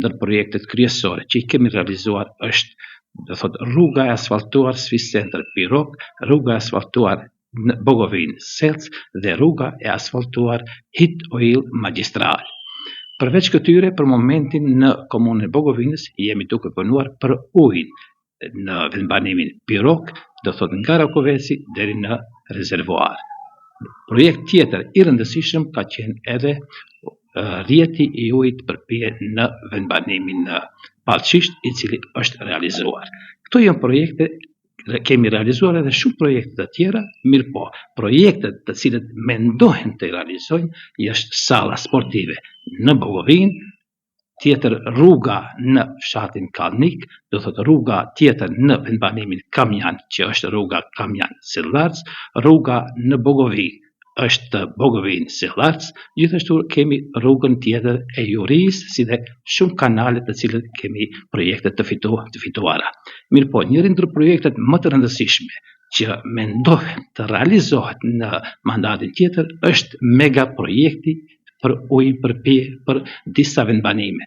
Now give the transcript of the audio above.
ndër projektet kryesore që I kemi realizuar është, do thot, rruga e asfaltuar Swiss Center Pirok, rruga e asfaltuar në Bogovin Selc dhe rruga e asfaltuar Hit Oil Magistral. Përveç këtyre, për momentin në komunën e Bogovinës jemi duke punuar për ujin në vendbanimin Pirok, do thot nga Rakoveci deri në rezervuar. Projekt tjetër I rëndësishëm ka qenë edhe rrjeti I ujit përpije në vendbanimin në Ballçisht, I cili është realizuar. Këto janë projekte, kemi realizuar edhe shumë projekte të tjera, mirë po, projektet të cilët mendohen të realizojnë është salla sportive në Bogovin, tjetër rruga në fshatin Kallnik, do thotë rruga tjetër në vendbanimin Kamjan, që është rruga Kamjan-Sillarc, rruga në Bogovin është Bogovin-Sillarc, gjithashtu kemi rrugën tjetër e Juris, si dhe shumë kanale të cilët kemi projekte të fituara. Mirë po, njëri ndër projektet më të rëndësishme që mendohen të realizohet në mandatin tjetër është mega projekti për ujë përpije për disa vendbanime.